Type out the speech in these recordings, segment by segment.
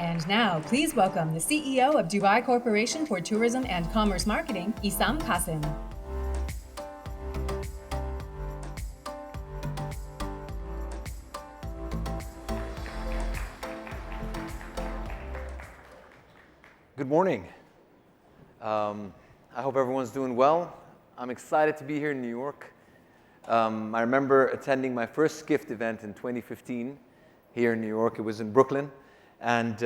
And now, please welcome the CEO of Dubai Corporation for Tourism and Commerce Marketing, Issam Kazim. Good morning. I hope everyone's doing well. I'm excited to be here in New York. I remember attending my first Skift event in 2015 here in New York. It was in Brooklyn. And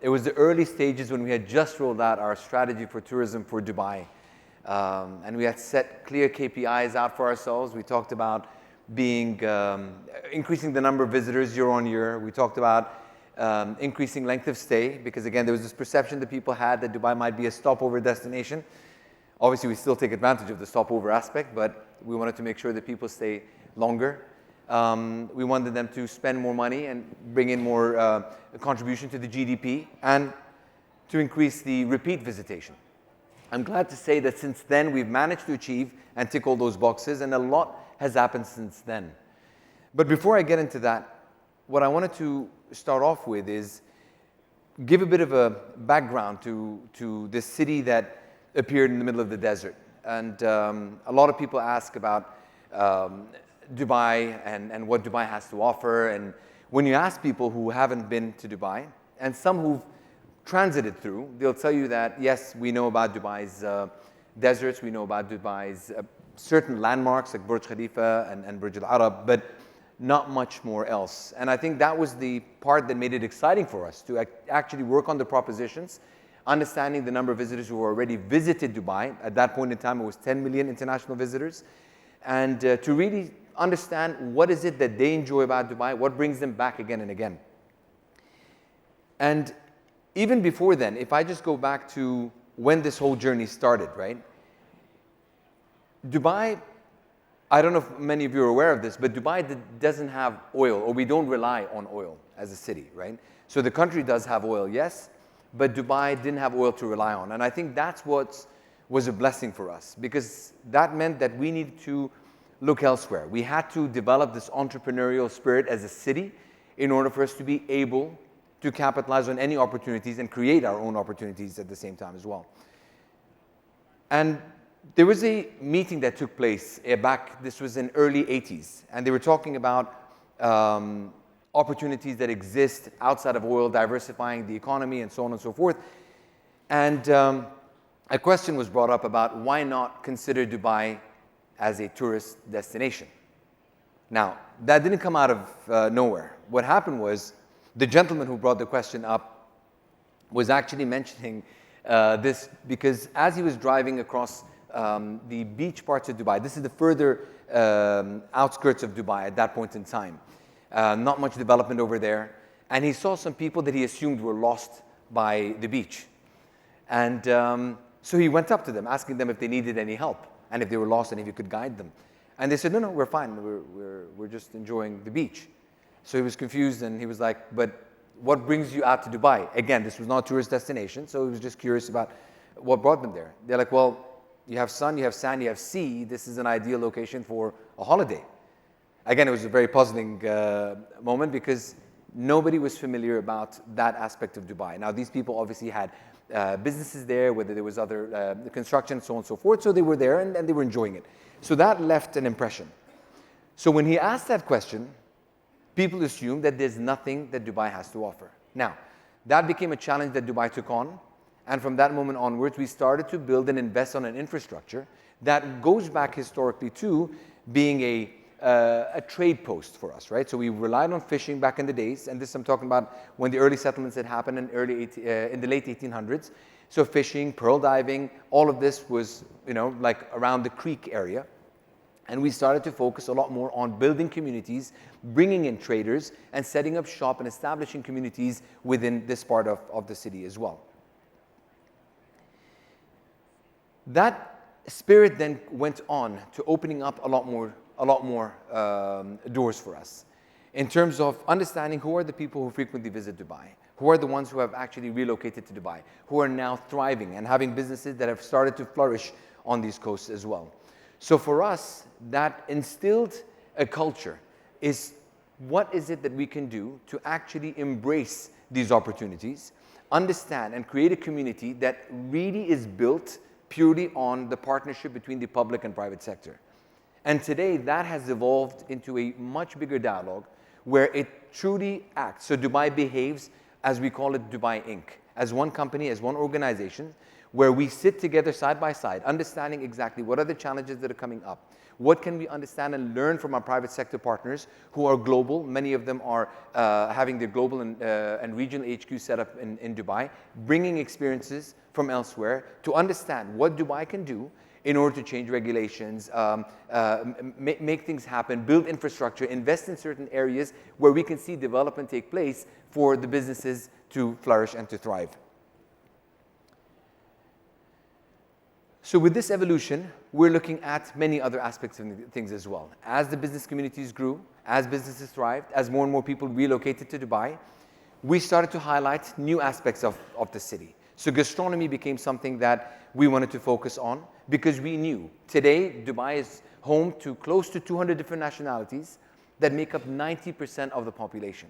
it was the early stages when we had just rolled out our strategy for tourism for Dubai. And we had set clear KPIs out for ourselves. We talked about increasing the number of visitors year on year. We talked about increasing length of stay, because again, there was this perception that people had that Dubai might be a stopover destination. Obviously, we still take advantage of the stopover aspect, but we wanted to make sure that people stay longer. We wanted them to spend more money and bring in more contribution to the GDP, and to increase the repeat visitation. I'm glad to say that since then, we've managed to achieve and tick all those boxes, and a lot has happened since then. But before I get into that, what I wanted to start off with is give a bit of a background to this city that appeared in the middle of the desert. And a lot of people ask about Dubai and what Dubai has to offer. And when you ask people who haven't been to Dubai, and some who've transited through, they'll tell you that, yes, we know about Dubai's deserts, we know about Dubai's certain landmarks like Burj Khalifa and Burj Al Arab, but not much more else. And I think that was the part that made it exciting for us to actually work on the propositions, understanding the number of visitors who already visited Dubai. At that point in time, it was 10 million international visitors. And to really understand what is it that they enjoy about Dubai, what brings them back again and again. And even before then, if I just go back to when this whole journey started, right? Dubai, I don't know if many of you are aware of this, but Dubai doesn't have oil, or we don't rely on oil as a city, right? So the country does have oil, yes, but Dubai didn't have oil to rely on. And I think that's what was a blessing for us, because that meant that we needed to look elsewhere. We had to develop this entrepreneurial spirit as a city in order for us to be able to capitalize on any opportunities and create our own opportunities at the same time as well. And there was a meeting that took place back, this was in early 80s, and they were talking about opportunities that exist outside of oil, diversifying the economy and so on and so forth. And a question was brought up about why not consider Dubai as a tourist destination. Now, that didn't come out of nowhere. What happened was the gentleman who brought the question up was actually mentioning this because as he was driving across the beach parts of Dubai, this is the further outskirts of Dubai at that point in time. Not much development over there. And he saw some people that he assumed were lost by the beach. And so he went up to them, asking them if they needed any help, and if they were lost and if he could guide them. And they said, no, we're fine. We're just enjoying the beach. So he was confused, and he was like, but what brings you out to Dubai? Again, this was not a tourist destination, so he was just curious about what brought them there. They're like, well, you have sun, you have sand, you have sea. This is an ideal location for a holiday. Again, it was a very puzzling moment because nobody was familiar about that aspect of Dubai. Now, these people obviously had businesses there, whether there was other construction, so on and so forth. So they were there and they were enjoying it. So that left an impression. So when he asked that question, people assumed that there's nothing that Dubai has to offer. Now, that became a challenge that Dubai took on. And from that moment onwards, we started to build and invest on an infrastructure that goes back historically to being a trade post for us, right? So we relied on fishing back in the days, and this I'm talking about when the early settlements had happened in the late 1800s. So fishing, pearl diving, all of this was, like around the creek area. And we started to focus a lot more on building communities, bringing in traders, and setting up shop and establishing communities within this part of the city as well. That spirit then went on to opening up a lot more doors for us in terms of understanding who are the people who frequently visit Dubai, who are the ones who have actually relocated to Dubai, who are now thriving and having businesses that have started to flourish on these coasts as well. So for us, that instilled a culture is what is it that we can do to actually embrace these opportunities, understand and create a community that really is built purely on the partnership between the public and private sector. And today that has evolved into a much bigger dialogue where it truly acts. So Dubai behaves, as we call it, Dubai Inc., as one company, as one organization, where we sit together side by side, understanding exactly what are the challenges that are coming up. What can we understand and learn from our private sector partners who are global? Many of them are having their global and regional HQ set up in Dubai, bringing experiences from elsewhere to understand what Dubai can do in order to change regulations, make things happen, build infrastructure, invest in certain areas where we can see development take place for the businesses to flourish and to thrive. So with this evolution, we're looking at many other aspects of things as well. As the business communities grew, as businesses thrived, as more and more people relocated to Dubai, we started to highlight new aspects of the city. So gastronomy became something that we wanted to focus on because we knew today Dubai is home to close to 200 different nationalities that make up 90% of the population.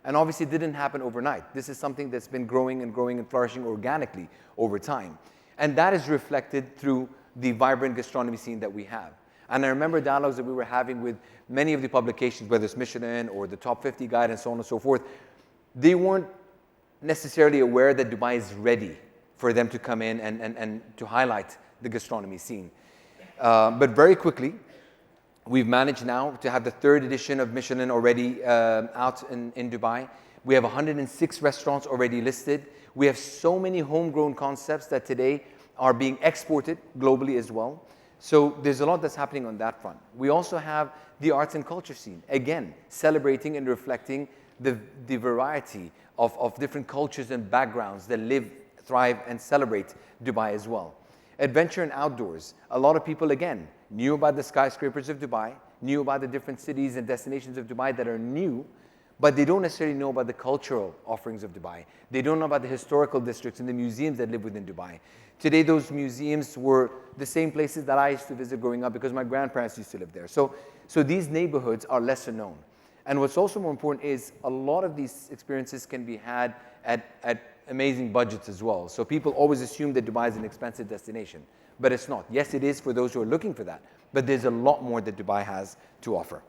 And obviously it didn't happen overnight. This is something that's been growing and growing and flourishing organically over time. And that is reflected through the vibrant gastronomy scene that we have. And I remember dialogues that we were having with many of the publications, whether it's Michelin or the Top 50 Guide and so on and so forth. They weren't necessarily aware that Dubai is ready for them to come in and to highlight the gastronomy scene. But very quickly, we've managed now to have the 3rd edition of Michelin already out in Dubai. We have 106 restaurants already listed. We have so many homegrown concepts that today are being exported globally as well. So there's a lot that's happening on that front. We also have the arts and culture scene, again, celebrating and reflecting the variety of different cultures and backgrounds that live, thrive, and celebrate Dubai as well. Adventure and outdoors. A lot of people, again, knew about the skyscrapers of Dubai, knew about the different cities and destinations of Dubai that are new, but they don't necessarily know about the cultural offerings of Dubai. They don't know about the historical districts and the museums that live within Dubai. Today, those museums were the same places that I used to visit growing up because my grandparents used to live there. So these neighborhoods are lesser known. And what's also more important is a lot of these experiences can be had at amazing budgets as well. So people always assume that Dubai is an expensive destination, but it's not. Yes, it is for those who are looking for that, but there's a lot more that Dubai has to offer.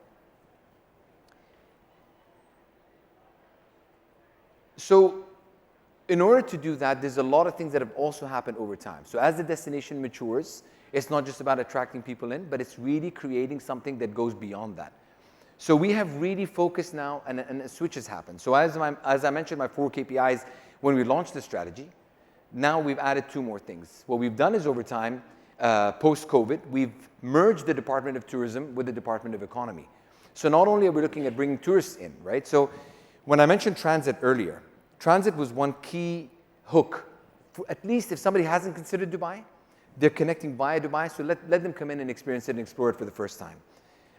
So in order to do that, there's a lot of things that have also happened over time. So as the destination matures, it's not just about attracting people in, but it's really creating something that goes beyond that. So we have really focused now, and a switch has happened. So as I mentioned, my 4 KPIs when we launched the strategy, now we've added 2 more things. What we've done is over time, post-COVID, we've merged the Department of Tourism with the Department of Economy. So not only are we looking at bringing tourists in, right? So when I mentioned transit earlier, transit was one key hook. For at least if somebody hasn't considered Dubai, they're connecting via Dubai, so let them come in and experience it and explore it for the first time.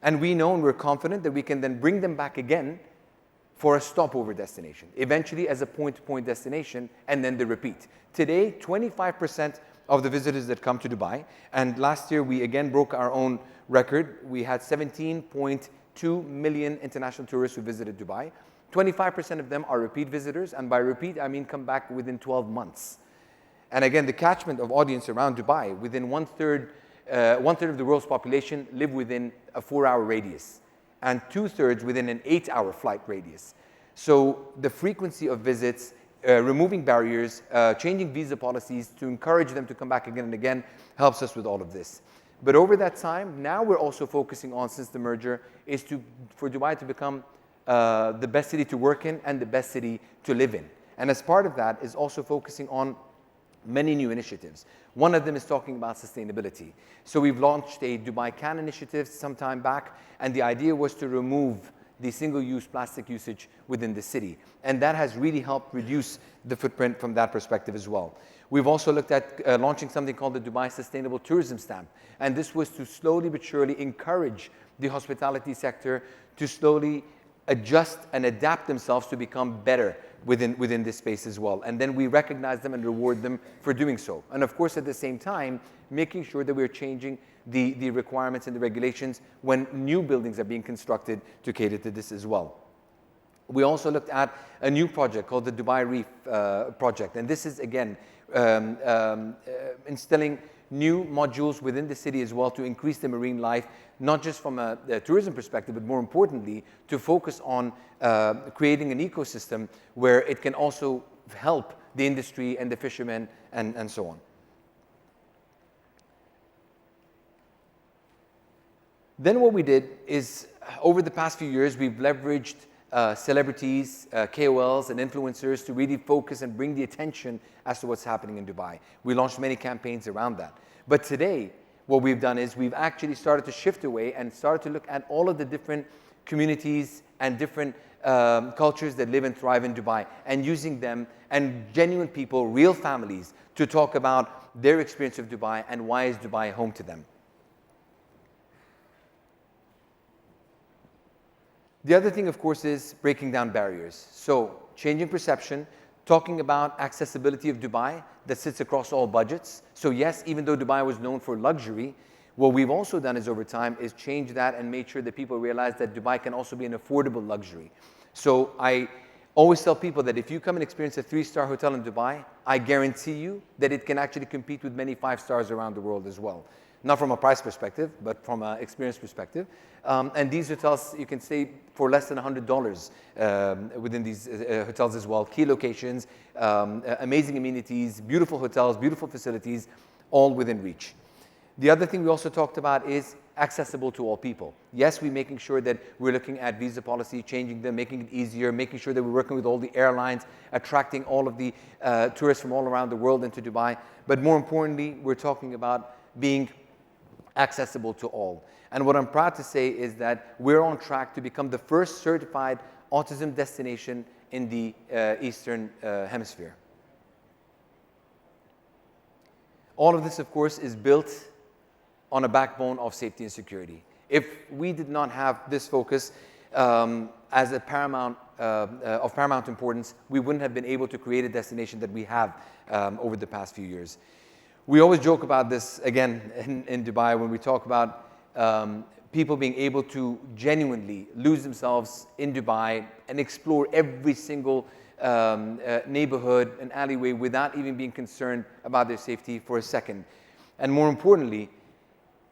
And we know and we're confident that we can then bring them back again for a stopover destination, eventually as a point-to-point destination, and then the repeat. Today, 25% of the visitors that come to Dubai, and last year we again broke our own record. We had 17.2 million international tourists who visited Dubai. 25% of them are repeat visitors, and by repeat, I mean come back within 12 months. And again, the catchment of audience around Dubai, within one-third of the world's population live within a 4-hour radius, and 2/3 within an 8-hour flight radius. So the frequency of visits, removing barriers, changing visa policies to encourage them to come back again and again helps us with all of this. But over that time, now we're also focusing on, since the merger, is for Dubai to become the best city to work in and the best city to live in. And as part of that is also focusing on many new initiatives. One of them is talking about sustainability. So we've launched a Dubai Can initiative some time back, and the idea was to remove the single-use plastic usage within the city. And that has really helped reduce the footprint from that perspective as well. We've also looked at launching something called the Dubai Sustainable Tourism Stamp. And this was to slowly but surely encourage the hospitality sector to slowly adjust and adapt themselves to become better within this space as well. And then we recognize them and reward them for doing so. And of course, at the same time, making sure that we're changing the requirements and the regulations when new buildings are being constructed to cater to this as well. We also looked at a new project called the Dubai Reef project. And this is, again, instilling new modules within the city as well to increase the marine life, not just from a tourism perspective, but more importantly, to focus on creating an ecosystem where it can also help the industry and the fishermen and so on. Then what we did is, over the past few years, we've leveraged celebrities, KOLs, and influencers to really focus and bring the attention as to what's happening in Dubai. We launched many campaigns around that. But today, what we've done is we've actually started to shift away and started to look at all of the different communities and different cultures that live and thrive in Dubai, and using them and genuine people, real families, to talk about their experience of Dubai and why is Dubai home to them. The other thing, of course, is breaking down barriers. So changing perception, talking about accessibility of Dubai that sits across all budgets. So yes, even though Dubai was known for luxury, what we've also done is over time is change that and made sure that people realize that Dubai can also be an affordable luxury. So I always tell people that if you come and experience a 3-star hotel in Dubai, I guarantee you that it can actually compete with many 5 stars around the world as well. Not from a price perspective, but from an experience perspective. And these hotels, you can stay for less than $100 within these hotels as well. Key locations, amazing amenities, beautiful hotels, beautiful facilities, all within reach. The other thing we also talked about is accessible to all people. Yes, we're making sure that we're looking at visa policy, changing them, making it easier, making sure that we're working with all the airlines, attracting all of the tourists from all around the world into Dubai. But more importantly, we're talking about being accessible to all. And what I'm proud to say is that we're on track to become the first certified autism destination in the Eastern Hemisphere. All of this, of course, is built on a backbone of safety and security. If we did not have this focus as a paramount importance, we wouldn't have been able to create a destination that we have over the past few years. We always joke about this, again, in Dubai, when we talk about people being able to genuinely lose themselves in Dubai and explore every single neighborhood and alleyway without even being concerned about their safety for a second. And more importantly,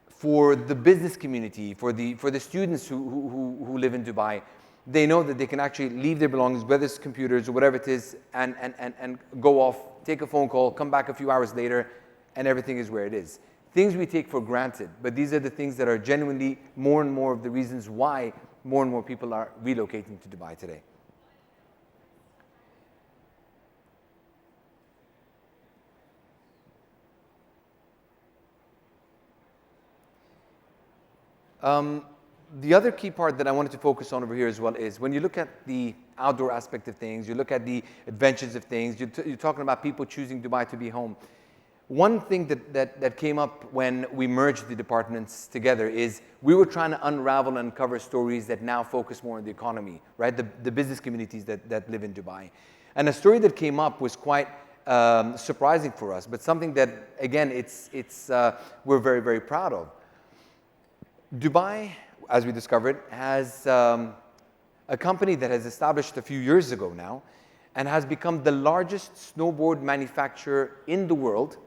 for the business community, for the students who live in Dubai, they know that they can actually leave their belongings, whether it's computers or whatever it is, and go off, take a phone call, come back a few hours later, and everything is where it is. Things we take for granted, but these are the things that are genuinely more and more of the reasons why more and more people are relocating to Dubai today. The other key part that I wanted to focus on over here as well is when you look at the outdoor aspect of things, you look at the adventures of things, you're talking about people choosing Dubai to be home. One thing that came up when we merged the departments together is we were trying to unravel and uncover stories that now focus more on the economy, right? The business communities that live in Dubai. And a story that came up was quite surprising for us, but something that, again, we're very, very proud of. Dubai, as we discovered, has a company that has established a few years ago now and has become the largest snowboard manufacturer in the world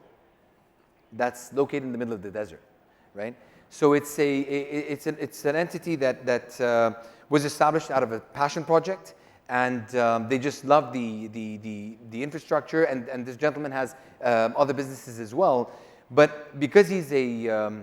that's located in the middle of the desert, right? So it's an entity that was established out of a passion project, and they just love the infrastructure, and this gentleman has other businesses as well. But because he's a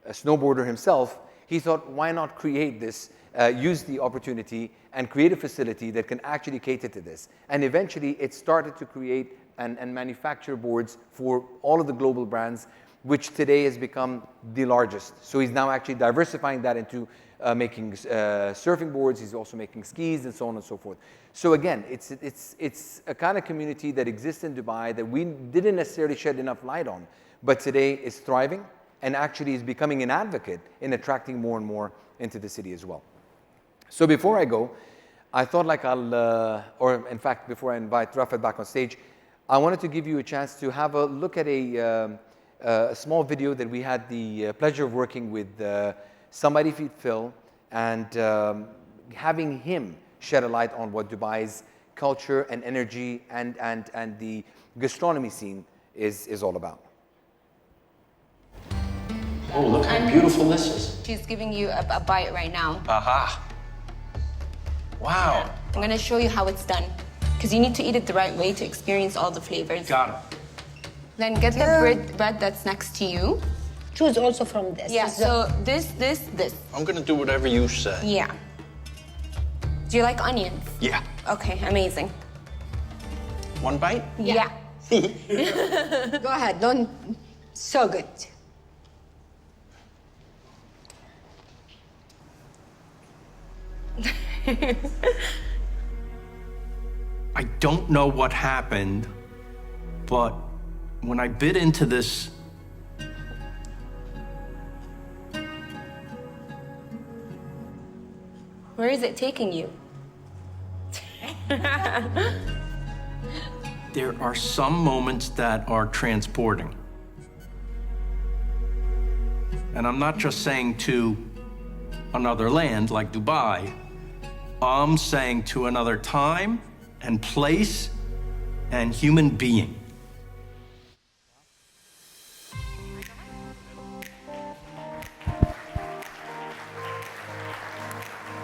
snowboarder himself, he thought, why not create this, use the opportunity and create a facility that can actually cater to this. And eventually it started to create and manufacture boards for all of the global brands, which today has become the largest. So he's now actually diversifying that into making surfing boards. He's also making skis and so on and so forth. So again, it's a kind of community that exists in Dubai that we didn't necessarily shed enough light on, but today is thriving and actually is becoming an advocate in attracting more and more into the city as well. So before I go, I thought like or in fact, before I invite Rafat back on stage, I wanted to give you a chance to have a look at a small video that we had the pleasure of working with Somebody Feed Phil, and having him shed a light on what Dubai's culture and energy and the gastronomy scene is all about. Oh, look how beautiful this is. She's giving you a bite right now. Aha. Wow. I'm gonna show you how it's done. Because you need to eat it the right way to experience all the flavors. Got it. Then get the bread that's next to you. Choose also from this. Yeah, so this. I'm gonna do whatever you say. Yeah. Do you like onions? Yeah. Okay, amazing. One bite? Yeah. Go ahead, don't. So good. I don't know what happened, but when I bit into this, Where is it taking you? there are some moments that are transporting. And I'm not just saying to another land like Dubai, I'm saying to another time and place and human being.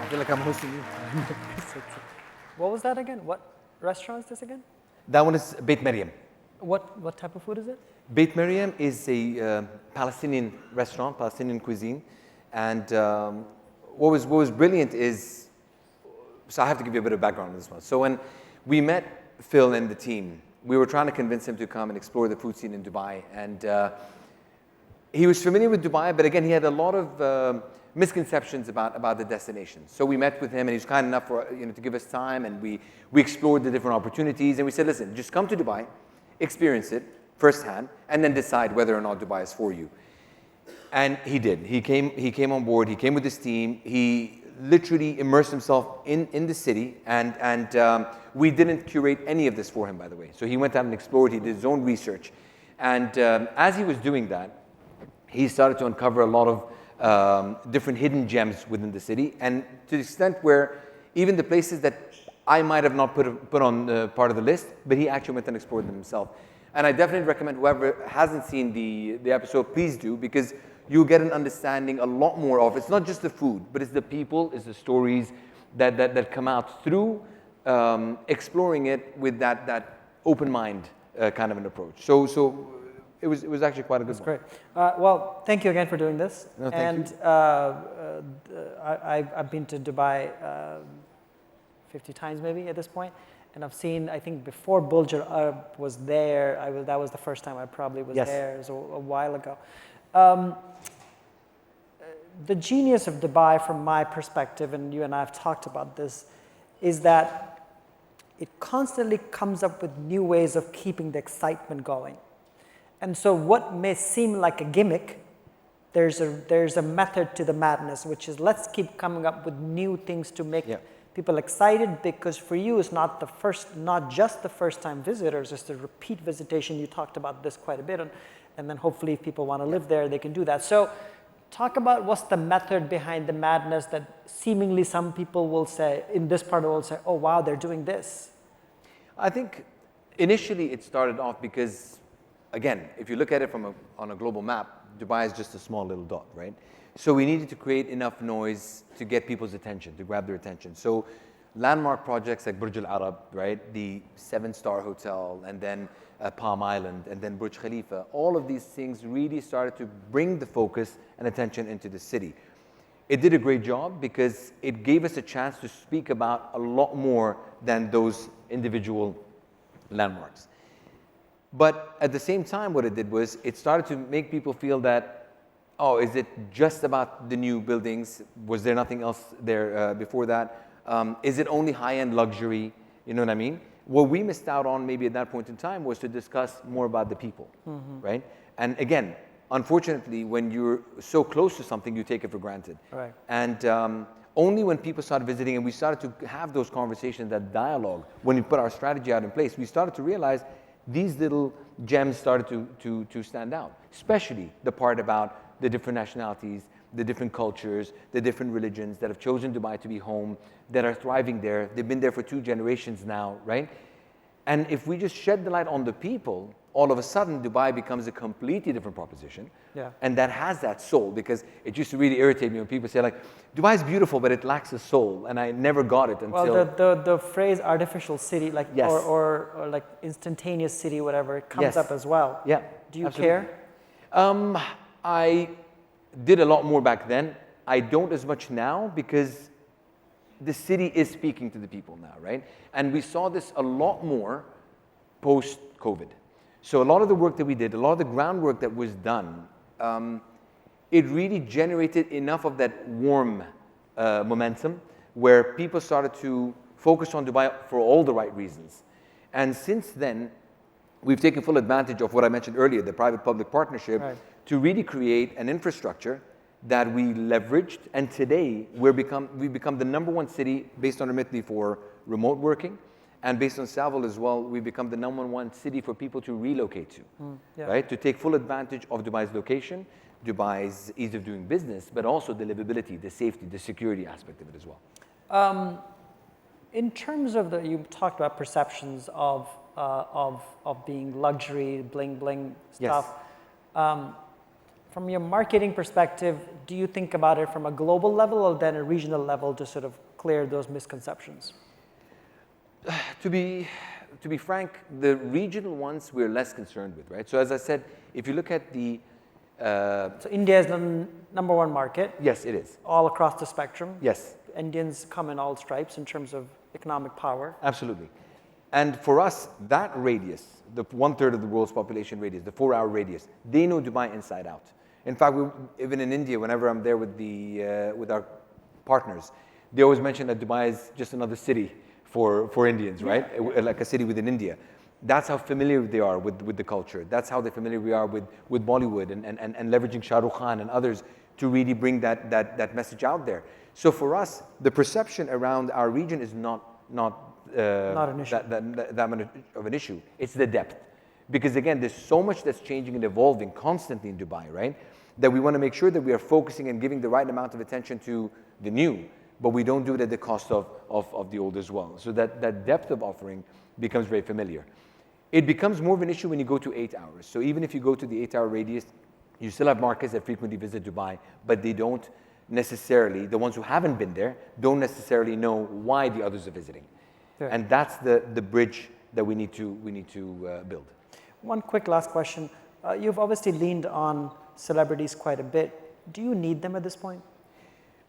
I feel like I'm hosting you. What was that again? What restaurant is this again? That one is Beit Mariam. What type of food is it? Beit Mariam is a Palestinian restaurant, Palestinian cuisine. And what was brilliant is, so I have to give you a bit of background on this one. So when we met Phil and the team, we were trying to convince him to come and explore the food scene in Dubai. And he was familiar with Dubai, but again, he had a lot of misconceptions about the destination. So we met with him, and he was kind enough for to give us time, and we explored the different opportunities. And we said, listen, just come to Dubai, experience it firsthand, and then decide whether or not Dubai is for you. And he did. He came on board. He came with his team. He literally immersed himself in the city, and we didn't curate any of this for him, by the way. So he went out and explored. He did his own research, and as he was doing that, he started to uncover a lot of different hidden gems within the city, and to the extent where even the places that I might have not put on part of the list, but he actually went and explored them himself. And I definitely recommend whoever hasn't seen the episode, please do, because you'll get an understanding a lot more of, it's not just the food, but it's the people, it's the stories that come out through exploring it with that open mind kind of an approach. So it was actually quite a good one. Great. Well, thank you again for doing this. No, thank you. I've been to Dubai 50 times maybe at this point, and I've seen, I think before Burj Al Arab was there, that was the first time I probably was there. It was a while ago. The genius of Dubai, from my perspective, and you and I have talked about this, is that it constantly comes up with new ways of keeping the excitement going. And so what may seem like a gimmick, there's a method to the madness, which is let's keep coming up with new things to make people excited, because for you it's not just the first time visitors, it's the repeat visitation. You talked about this quite a bit, and then hopefully if people want to live there, they can do that. So talk about what's the method behind the madness that seemingly some people will say, in this part of the world, say, oh wow, they're doing this. I think initially it started off because, again, if you look at it on a global map, Dubai is just a small little dot, right? So we needed to create enough noise to get people's attention, to grab their attention. So landmark projects like Burj Al Arab, right? The 7-star hotel, and then Palm Island, and then Burj Khalifa. All of these things really started to bring the focus and attention into the city. It did a great job because it gave us a chance to speak about a lot more than those individual landmarks. But at the same time, what it did was it started to make people feel that, oh, is it just about the new buildings? Was there nothing else there before that? Is it only high-end luxury? You know what I mean? What we missed out on maybe at that point in time was to discuss more about the people, right? And again, unfortunately, when you're so close to something, you take it for granted. Right. And only when people started visiting and we started to have those conversations, that dialogue, when we put our strategy out in place, we started to realize these little gems started to stand out, especially the part about the different nationalities, the different cultures, the different religions that have chosen Dubai to be home, that are thriving there. They've been there for 2 generations now, right? And if we just shed the light on the people, all of a sudden Dubai becomes a completely different proposition. Yeah. And that has that soul, because it used to really irritate me when people say like, Dubai is beautiful, but it lacks a soul. And I never got it until... Well, the phrase artificial city, like, Yes. or like instantaneous city, whatever, it comes Yes. up as well. Yeah. Do you absolutely. care? I did a lot more back then. I don't as much now, because the city is speaking to the people now, right? And we saw this a lot more post-COVID. So a lot of the work that we did, a lot of the groundwork that was done, it really generated enough of that warm momentum where people started to focus on Dubai for all the right reasons. And since then, we've taken full advantage of what I mentioned earlier, the private-public partnership, Right. to really create an infrastructure that we leveraged. And today, we've become the #1 city based on Remitly for remote working. And based on Savile as well, we've become the #1 city for people to relocate to, yeah. right? To take full advantage of Dubai's location, Dubai's ease of doing business, but also the livability, the safety, the security aspect of it as well. In terms of you talked about perceptions of being luxury, bling bling stuff. Yes. From your marketing perspective, do you think about it from a global level or then a regional level to sort of clear those misconceptions? To be frank, the regional ones we're less concerned with, right? So as I said, if you look at the... So India is the #1 market. Yes, it is. All across the spectrum. Yes. Indians come in all stripes in terms of economic power. Absolutely. And for us, that radius, the 1/3 of the world's population radius, the 4-hour radius, they know Dubai inside out. In fact, even in India, whenever I'm there with our partners, they always mention that Dubai is just another city for Indians, right? Like a city within India. That's how familiar they are with the culture. That's how familiar we are with Bollywood and leveraging Shah Rukh Khan and others to really bring that message out there. So for us, the perception around our region is not an issue. that much of an issue. It's the depth. Because again, there's so much that's changing and evolving constantly in Dubai, right? That we want to make sure that we are focusing and giving the right amount of attention to the new, but we don't do it at the cost of the old as well. So that depth of offering becomes very familiar. It becomes more of an issue when you go to 8 hours. So even if you go to the 8-hour radius, you still have markets that frequently visit Dubai, but they don't necessarily, the ones who haven't been there, don't necessarily know why the others are visiting. Sure. And that's the bridge that we need to build. One quick last question. You've obviously leaned on celebrities quite a bit. Do you need them at this point?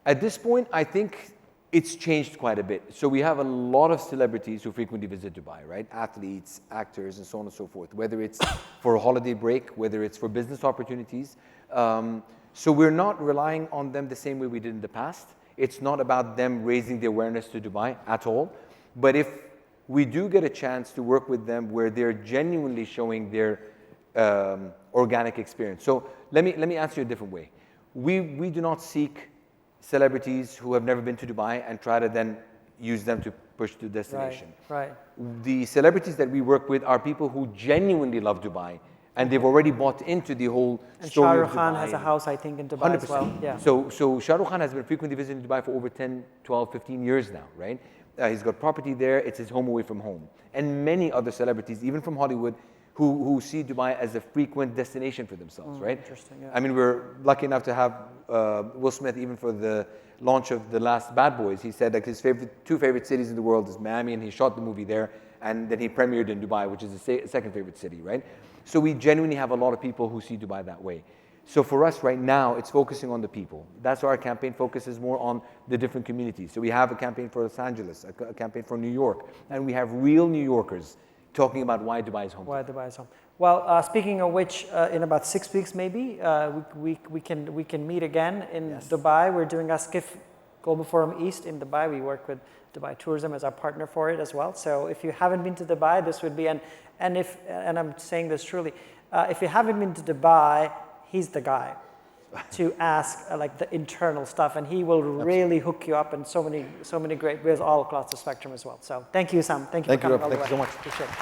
At this point, I think it's changed quite a bit. So we have a lot of celebrities who frequently visit Dubai, right? Athletes, actors, and so on and so forth, whether it's for a holiday break, whether it's for business opportunities. So we're not relying on them the same way we did in the past. It's not about them raising the awareness to Dubai at all. But if we do get a chance to work with them where they're genuinely showing their organic experience. So let me answer you a different way. We do not seek celebrities who have never been to Dubai and try to then use them to push to destination. Right. The celebrities that we work with are people who genuinely love Dubai and they've already bought into the whole And story Shah of Rukh Khan Dubai. has a house, I think, in Dubai 100%. as well. Yeah. So Shah Rukh Khan has been frequently visiting Dubai for over 10, 12, 15 years now, right? He's got property there. It's his home away from home. And many other celebrities, even from Hollywood, who see Dubai as a frequent destination for themselves, right? Interesting, yeah. I mean, we're lucky enough to have Will Smith, even for the launch of the last Bad Boys. He said like his two favorite cities in the world is Miami, and he shot the movie there, and then he premiered in Dubai, which is his second favorite city, right? So we genuinely have a lot of people who see Dubai that way. So for us right now, it's focusing on the people. That's why our campaign focuses more on the different communities. So we have a campaign for Los Angeles, a campaign for New York, and we have real New Yorkers talking about why Dubai is home. Why Dubai is home. Well, speaking of which, in about 6 weeks maybe, we can meet again in Dubai. We're doing a Skift Global Forum East in Dubai. We work with Dubai Tourism as our partner for it as well. So if you haven't been to Dubai, this would be, and I'm saying this truly, if you haven't been to Dubai, he's the guy to ask like the internal stuff, and he will really hook you up in so many great ways all across the spectrum as well. So thank you, Issam. Thank you for coming all the way. Thank you so much. Appreciate it.